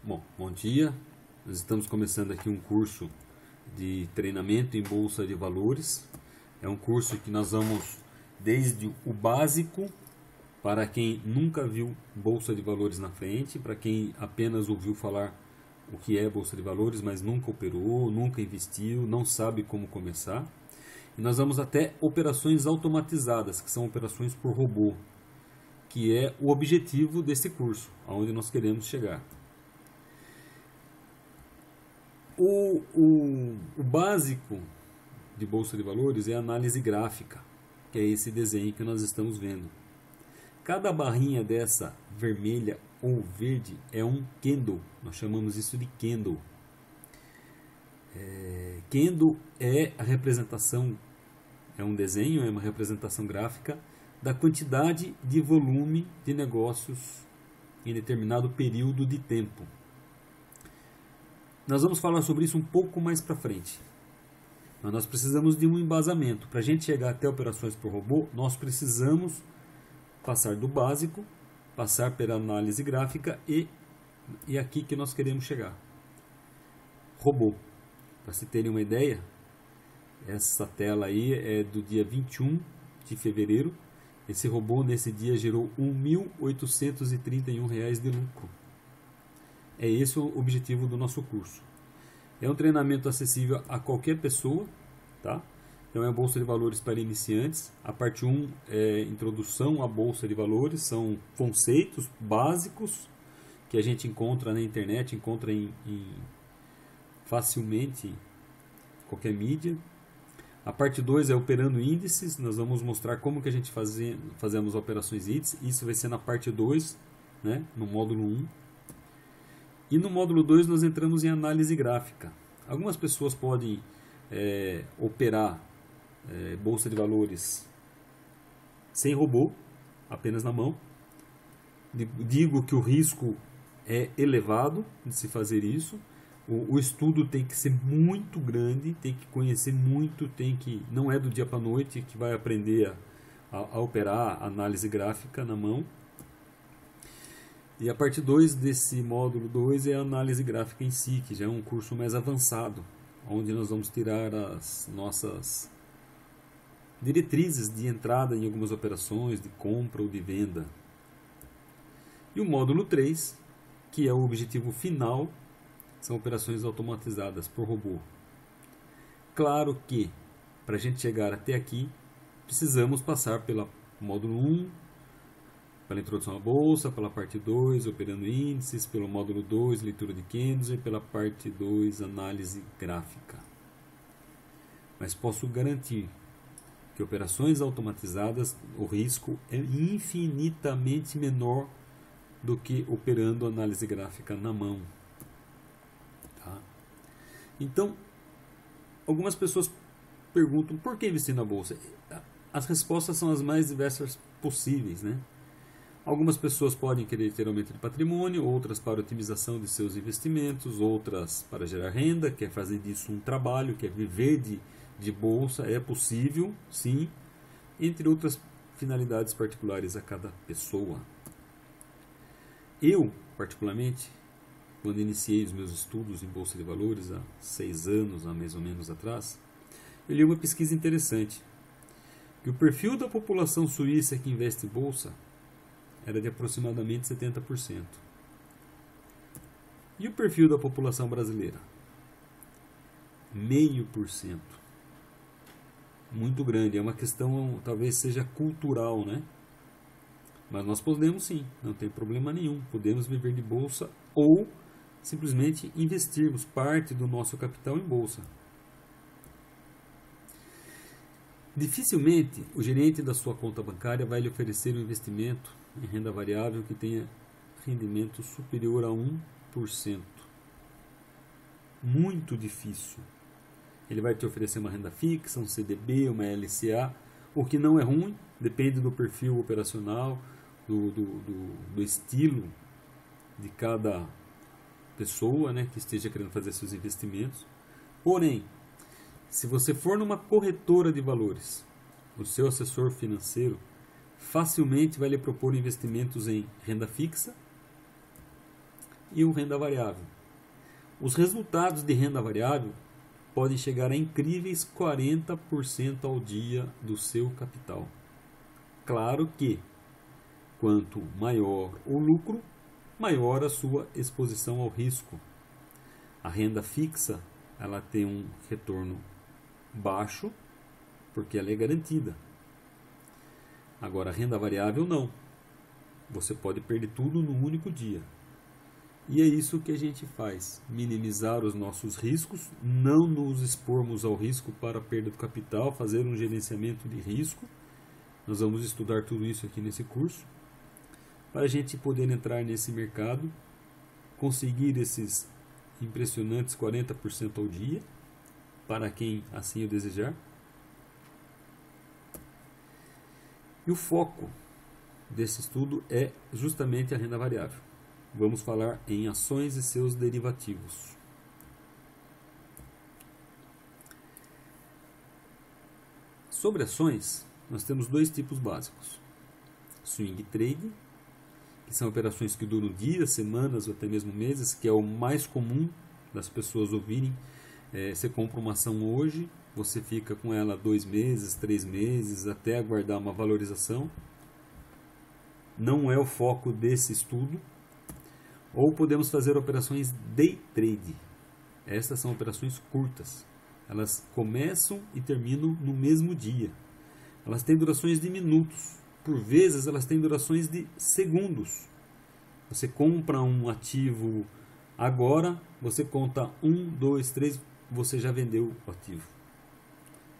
Bom dia. Nós estamos começando aqui um curso de treinamento em Bolsa de Valores. É um curso que nós vamos desde o básico, para quem nunca viu Bolsa de Valores na frente, para quem apenas ouviu falar o que é Bolsa de Valores, mas nunca operou, nunca investiu, não sabe como começar. E nós vamos até operações automatizadas, que são operações por robô, que é o objetivo desse curso, aonde nós queremos chegar. O básico de Bolsa de Valores é a análise gráfica, que é esse desenho que nós estamos vendo. Cada barrinha dessa vermelha ou verde é um candle, nós chamamos isso de candle. Candle é a representação, é um desenho, é uma representação gráfica da quantidade de volume de negócios em determinado período de tempo. Nós vamos falar sobre isso um pouco mais para frente. Mas nós precisamos de um embasamento. Para a gente chegar até operações por robô, nós precisamos passar do básico, passar pela análise gráfica e aqui que nós queremos chegar. Robô. Para se terem uma ideia, essa tela aí é do dia 21 de fevereiro. Esse robô nesse dia gerou R$ 1.831 de lucro. É esse o objetivo do nosso curso. É um treinamento acessível a qualquer pessoa, tá? Então é a Bolsa de Valores para iniciantes. A parte 1 é introdução à Bolsa de Valores, são conceitos básicos que a gente encontra na internet, encontra facilmente em qualquer mídia. A parte 2 é operando índices, nós vamos mostrar como que a gente fazemos operações índices. Isso vai ser na parte 2, né? No módulo 1. E no módulo 2 nós entramos em análise gráfica. Algumas pessoas podem operar Bolsa de Valores sem robô, apenas na mão. Digo que o risco é elevado de se fazer isso. O estudo tem que ser muito grande, tem que conhecer muito, não é do dia para a noite que vai aprender a operar análise gráfica na mão. E a parte 2 desse módulo 2 é a análise gráfica em si, que já é um curso mais avançado, onde nós vamos tirar as nossas diretrizes de entrada em algumas operações, de compra ou de venda. E o módulo 3, que é o objetivo final, são operações automatizadas por robô. Claro que, para a gente chegar até aqui, precisamos passar pelo módulo 1, pela introdução à bolsa, pela parte 2, operando índices, pelo módulo 2, leitura de candles, e pela parte 2, análise gráfica. Mas posso garantir que operações automatizadas, o risco é infinitamente menor do que operando análise gráfica na mão. Tá? Então, algumas pessoas perguntam por que investir na bolsa? As respostas são as mais diversas possíveis, né? Algumas pessoas podem querer ter aumento de patrimônio, outras para otimização de seus investimentos, outras para gerar renda, quer fazer disso um trabalho, quer viver de bolsa, é possível, sim, entre outras finalidades particulares a cada pessoa. Eu, particularmente, quando iniciei os meus estudos em Bolsa de Valores, há 6 anos, mais ou menos atrás, eu li uma pesquisa interessante, que o perfil da população suíça que investe em bolsa era de aproximadamente 70%. E o perfil da população brasileira? 0,5%. Muito grande. É uma questão, talvez seja cultural, né? Mas nós podemos sim, não tem problema nenhum. Podemos viver de bolsa ou simplesmente investirmos parte do nosso capital em bolsa. Dificilmente o gerente da sua conta bancária vai lhe oferecer um investimento em renda variável que tenha rendimento superior a 1%. Muito difícil. Ele vai te oferecer uma renda fixa, um CDB, uma LCA, o que não é ruim, depende do perfil operacional, do estilo de cada pessoa, né, que esteja querendo fazer seus investimentos. Porém, se você for numa corretora de valores, o seu assessor financeiro facilmente vai lhe propor investimentos em renda fixa e o renda variável. Os resultados de renda variável podem chegar a incríveis 40% ao dia do seu capital. Claro que, quanto maior o lucro, maior a sua exposição ao risco. A renda fixa, ela tem um retorno baixo, porque ela é garantida. Agora, a renda variável não. Você pode perder tudo num único dia. E é isso que a gente faz, minimizar os nossos riscos, não nos expormos ao risco para a perda do capital, fazer um gerenciamento de risco. Nós vamos estudar tudo isso aqui nesse curso, para a gente poder entrar nesse mercado, conseguir esses impressionantes 40% ao dia, para quem assim o desejar. E o foco desse estudo é justamente a renda variável. Vamos falar em ações e seus derivativos. Sobre ações, nós temos dois tipos básicos. Swing trade, que são operações que duram dias, semanas ou até mesmo meses, que é o mais comum das pessoas ouvirem. Você compra uma ação hoje, você fica com ela 2 meses, 3 meses, até aguardar uma valorização. Não é o foco desse estudo. Ou podemos fazer operações day trade. Estas são operações curtas. Elas começam e terminam no mesmo dia. Elas têm durações de minutos. Por vezes elas têm durações de segundos. Você compra um ativo agora, você conta 1, 2, 3, você já vendeu o ativo.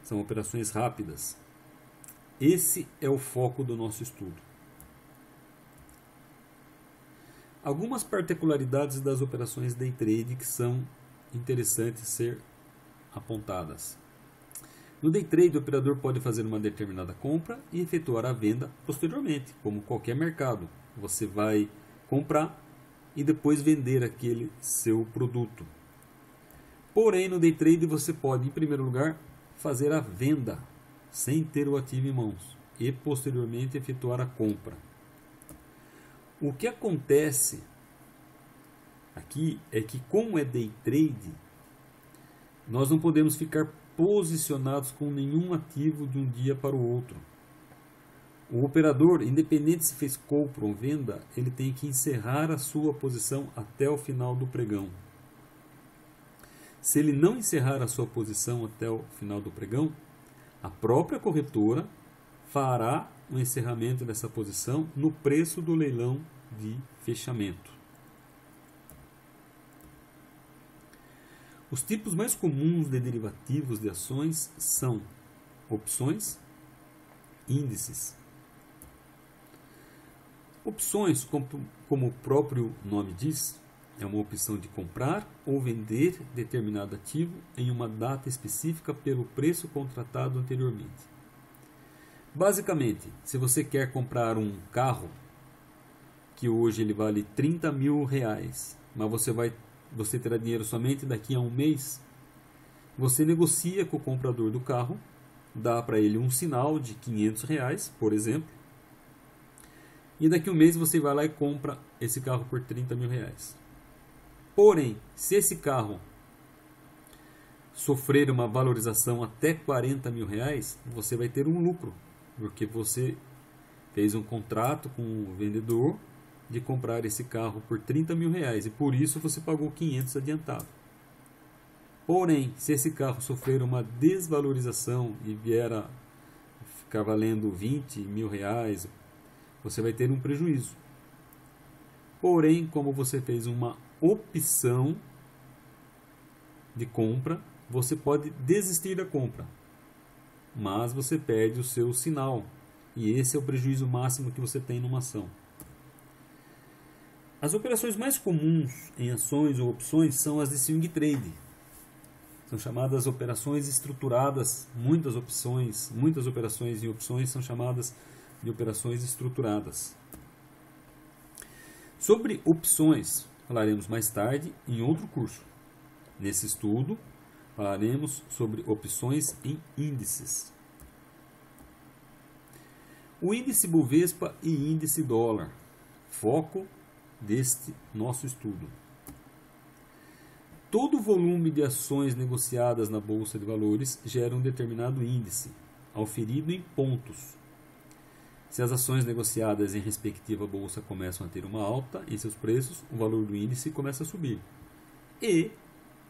São operações rápidas. Esse é o foco do nosso estudo. Algumas particularidades das operações day trade que são interessantes ser apontadas. No day trade, o operador pode fazer uma determinada compra e efetuar a venda posteriormente, como qualquer mercado. Você vai comprar e depois vender aquele seu produto. Porém, no day trade você pode, em primeiro lugar, fazer a venda sem ter o ativo em mãos e posteriormente efetuar a compra. O que acontece aqui é que, como é day trade, nós não podemos ficar posicionados com nenhum ativo de um dia para o outro. O operador, independente se fez compra ou venda, ele tem que encerrar a sua posição até o final do pregão. Se ele não encerrar a sua posição até o final do pregão, a própria corretora fará o encerramento dessa posição no preço do leilão de fechamento. Os tipos mais comuns de derivativos de ações são opções, índices. Opções, como o próprio nome diz, é uma opção de comprar ou vender determinado ativo em uma data específica pelo preço contratado anteriormente. Basicamente, se você quer comprar um carro que hoje ele vale 30 mil reais, mas você terá dinheiro somente daqui a um mês, você negocia com o comprador do carro, dá para ele um sinal de 500 reais, por exemplo, e daqui a um mês você vai lá e compra esse carro por 30 mil reais. Porém, se esse carro sofrer uma valorização até 40 mil reais, você vai ter um lucro, porque você fez um contrato com o vendedor de comprar esse carro por 30 mil reais e por isso você pagou 500 adiantado. Porém, se esse carro sofrer uma desvalorização e vier a ficar valendo 20 mil reais, você vai ter um prejuízo. Porém, como você fez uma opção de compra, você pode desistir da compra, mas você perde o seu sinal, e esse é o prejuízo máximo que você tem numa ação. As operações mais comuns em ações ou opções são as de swing trade. São chamadas operações estruturadas. Muitas operações em opções são chamadas de operações estruturadas. Sobre opções, falaremos mais tarde em outro curso. Nesse estudo, falaremos sobre opções em índices. O índice Bovespa e índice dólar. Foco deste nosso estudo. Todo volume de ações negociadas na Bolsa de Valores gera um determinado índice, auferido em pontos. Se as ações negociadas em respectiva bolsa começam a ter uma alta em seus preços, o valor do índice começa a subir. E,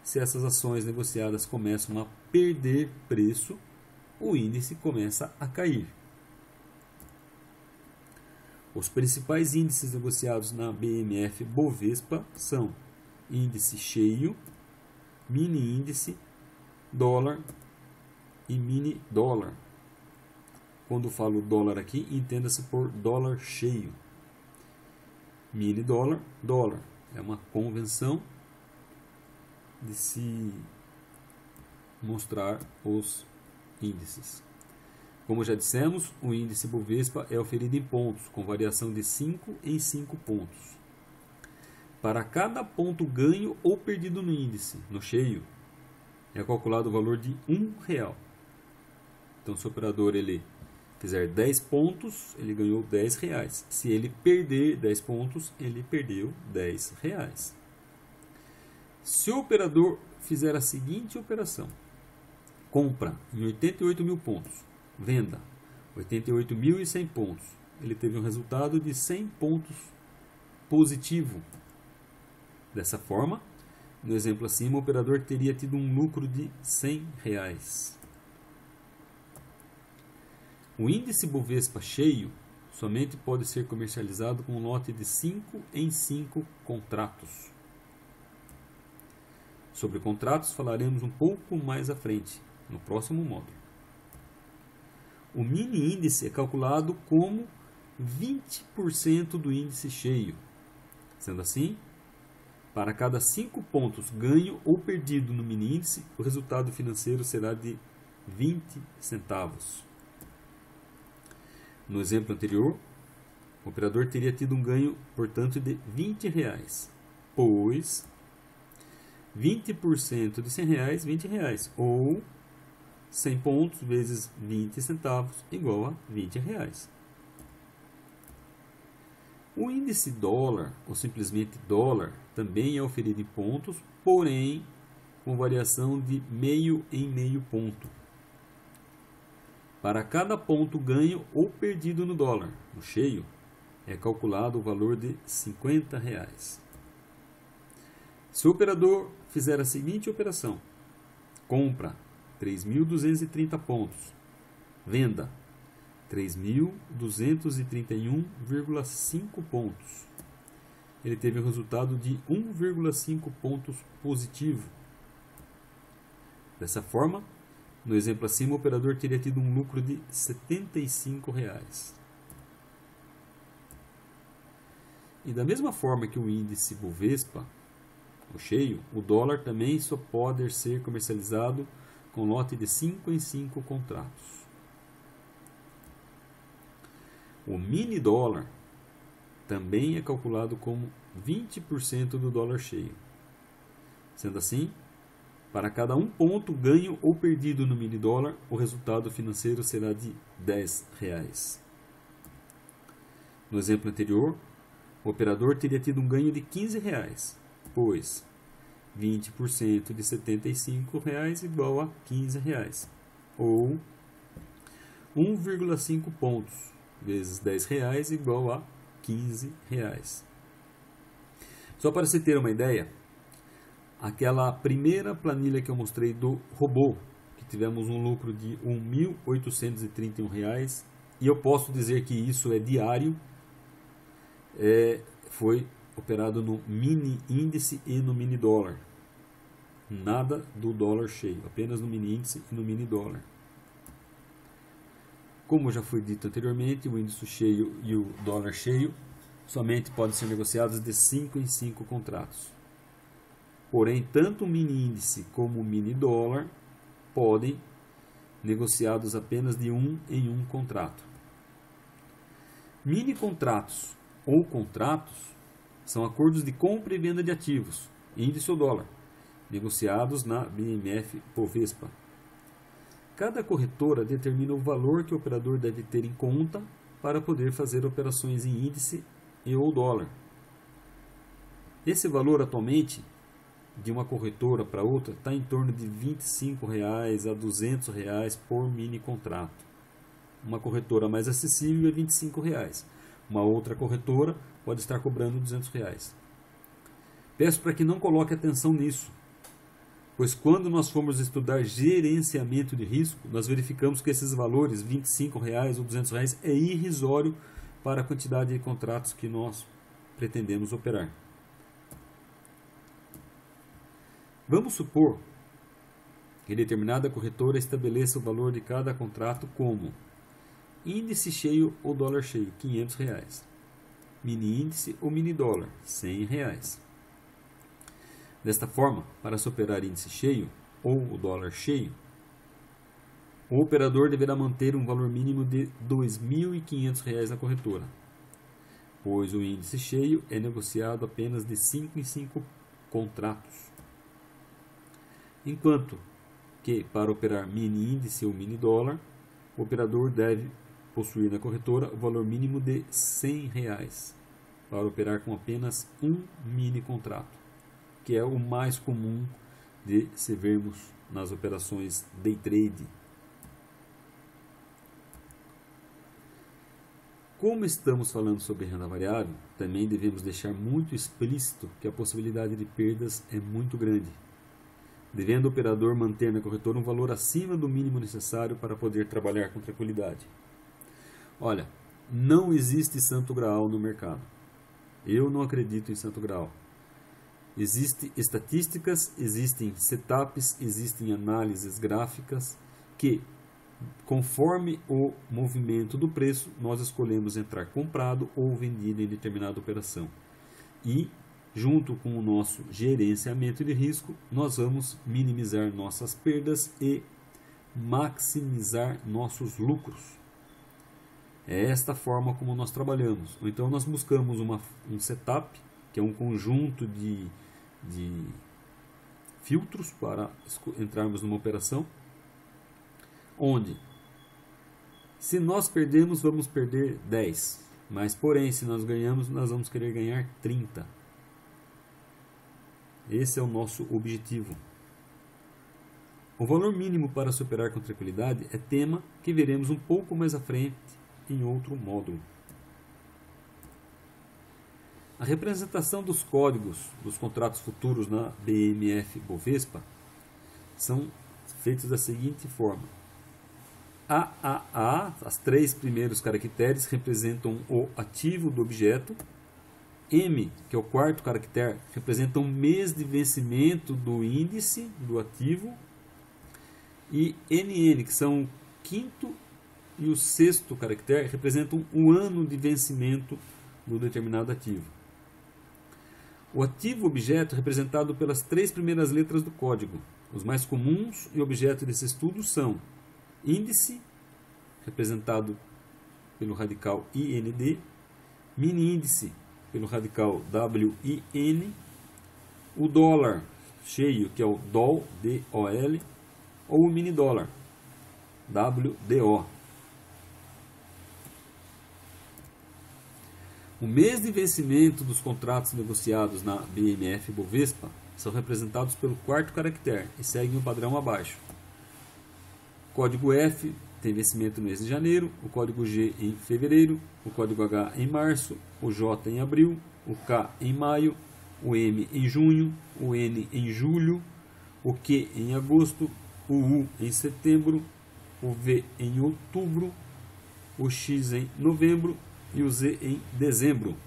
se essas ações negociadas começam a perder preço, o índice começa a cair. Os principais índices negociados na BMF Bovespa são índice cheio, mini índice, dólar e mini dólar. Quando falo dólar aqui, entenda-se por dólar cheio. Mini dólar, dólar. É uma convenção de se mostrar os índices. Como já dissemos, o índice Bovespa é oferido em pontos, com variação de 5 em 5 pontos. Para cada ponto ganho ou perdido no índice, no cheio, é calculado o valor de R$1. Então, se o operador ele fizer 10 pontos, ele ganhou R$10. Se ele perder 10 pontos, ele perdeu R$10. Se o operador fizer a seguinte operação: compra em 88 mil pontos, venda 88.100 pontos, ele teve um resultado de 100 pontos positivo. Dessa forma, no exemplo acima, o operador teria tido um lucro de R$100. O índice Bovespa cheio somente pode ser comercializado com um lote de 5 em 5 contratos. Sobre contratos falaremos um pouco mais à frente, no próximo módulo. O mini índice é calculado como 20% do índice cheio. Sendo assim, para cada 5 pontos ganho ou perdido no mini índice, o resultado financeiro será de 20 centavos. No exemplo anterior, o operador teria tido um ganho, portanto, de R$20, pois 20% de R$100, R$20, ou 100 pontos vezes 20 centavos igual a R$20. O índice dólar, ou simplesmente dólar, também é oferido em pontos, porém com variação de meio em meio ponto. Para cada ponto ganho ou perdido no dólar, no cheio, é calculado o valor de R$50. Se o operador fizer a seguinte operação: compra 3.230 pontos, venda 3.231,5 pontos, ele teve um resultado de 1,5 pontos positivo. Dessa forma, no exemplo acima, o operador teria tido um lucro de R$75. E da mesma forma que o índice Bovespa, o cheio, o dólar também só pode ser comercializado com lote de 5 em 5 contratos. O mini dólar também é calculado como 20% do dólar cheio. Sendo assim, para cada um ponto ganho ou perdido no mini dólar, o resultado financeiro será de R$10. No exemplo anterior, o operador teria tido um ganho de R$15, pois 20% de R$75 igual a R$15, ou 1,5 pontos vezes R$10 igual a R$15. Só para se ter uma ideia, aquela primeira planilha que eu mostrei do robô, que tivemos um lucro de R$1.831, e eu posso dizer que isso é diário, foi operado no mini índice e no mini dólar. Nada do dólar cheio, apenas no mini índice e no mini dólar. Como já foi dito anteriormente, o índice cheio e o dólar cheio somente podem ser negociados de 5 em 5 contratos. Porém, tanto o mini índice como o mini dólar podem negociados apenas de 1 em 1 contrato. Mini contratos ou contratos são acordos de compra e venda de ativos, índice ou dólar, negociados na BMF Bovespa. Cada corretora determina o valor que o operador deve ter em conta para poder fazer operações em índice e ou dólar. Esse valor atualmente de uma corretora para outra está em torno de R$ 25 a R$ 200 por mini contrato. Uma corretora mais acessível é R$ 25. Uma outra corretora pode estar cobrando R$ 200. Peço para que não coloque atenção nisso, pois quando nós formos estudar gerenciamento de risco, nós verificamos que esses valores, R$ 25 ou R$ 200, é irrisório para a quantidade de contratos que nós pretendemos operar. Vamos supor que determinada corretora estabeleça o valor de cada contrato como índice cheio ou dólar cheio, R$ 500. Mini índice ou mini dólar, R$ 100. Desta forma, para se operar índice cheio ou o dólar cheio, o operador deverá manter um valor mínimo de R$ 2.500 na corretora, pois o índice cheio é negociado apenas de 5 em 5 contratos. Enquanto que, para operar mini índice ou mini dólar, o operador deve possuir na corretora o valor mínimo de R$ 100 para operar com apenas um mini contrato, que é o mais comum de se vermos nas operações day trade. Como estamos falando sobre renda variável, também devemos deixar muito explícito que a possibilidade de perdas é muito grande, devendo o operador manter na corretora um valor acima do mínimo necessário para poder trabalhar com tranquilidade. Olha, não existe santo graal no mercado. Eu não acredito em santo graal. Existem estatísticas, existem setups, existem análises gráficas que, conforme o movimento do preço, nós escolhemos entrar comprado ou vendido em determinada operação. E, junto com o nosso gerenciamento de risco, nós vamos minimizar nossas perdas e maximizar nossos lucros. É esta forma como nós trabalhamos. Ou então nós buscamos um setup, que é um conjunto de filtros para entrarmos numa operação, onde, se nós perdemos, vamos perder 10, mas porém, se nós ganhamos, nós vamos querer ganhar 30. Esse é o nosso objetivo. O valor mínimo para se operar com tranquilidade é tema que veremos um pouco mais à frente em outro módulo. A representação dos códigos dos contratos futuros na BMF-Bovespa são feitos da seguinte forma. AAA, as 3 primeiros caracteres representam o ativo do objeto. M, que é o 4º caractere, representa o mês de vencimento do índice do ativo. E NN, que são o 5º e o 6º caractere, representam o ano de vencimento do determinado ativo. O ativo objeto é representado pelas 3 primeiras letras do código. Os mais comuns e objeto desse estudo são índice, representado pelo radical IND, mini índice, pelo radical WIN, o dólar cheio, que é o DOL, DOL, ou o mini dólar, WDO. O mês de vencimento dos contratos negociados na BMF-Bovespa são representados pelo 4º caractere e seguem o padrão abaixo. O código F tem vencimento no mês de janeiro, o código G em fevereiro, o código H em março, o J em abril, o K em maio, o M em junho, o N em julho, o Q em agosto, o U em setembro, o V em outubro, o X em novembro e o Z em dezembro.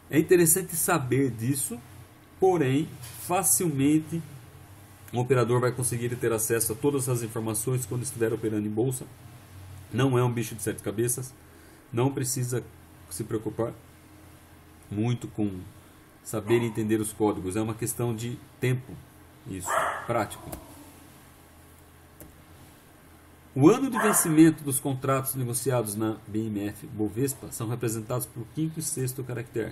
É interessante saber disso, porém, facilmente o operador vai conseguir ter acesso a todas as informações quando estiver operando em bolsa. Não é um bicho de 7 cabeças, não precisa se preocupar muito com saber entender os códigos, é uma questão de tempo, isso, prático. O ano de vencimento dos contratos negociados na BMF-Bovespa são representados por 5º e 6º caractere.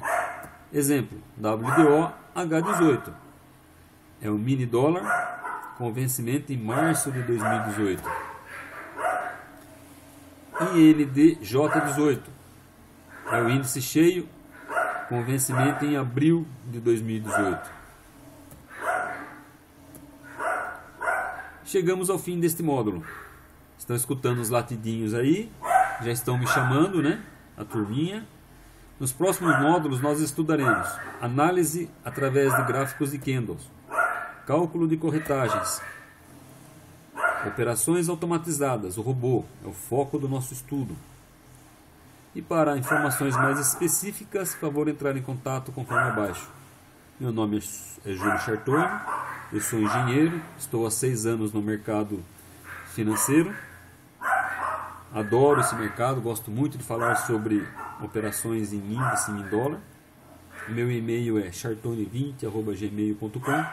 Exemplo, WDO H18 é o mini dólar com vencimento em março de 2018. INDJ18 é o índice cheio com vencimento em abril de 2018. Chegamos ao fim deste módulo. Estão escutando os latidinhos aí, já estão me chamando, né? A turminha. Nos próximos módulos nós estudaremos análise através de gráficos de candles, cálculo de corretagens, operações automatizadas, o robô é o foco do nosso estudo. E para informações mais específicas, favor entrar em contato conforme abaixo. Meu nome é Júlio Chartoni, eu sou engenheiro, estou há 6 anos no mercado financeiro. Adoro esse mercado, gosto muito de falar sobre operações em índice e em dólar. Meu e-mail é chartone20@gmail.com.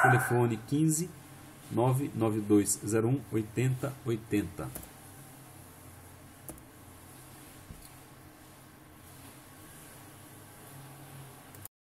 Telefone 15 99201 8080.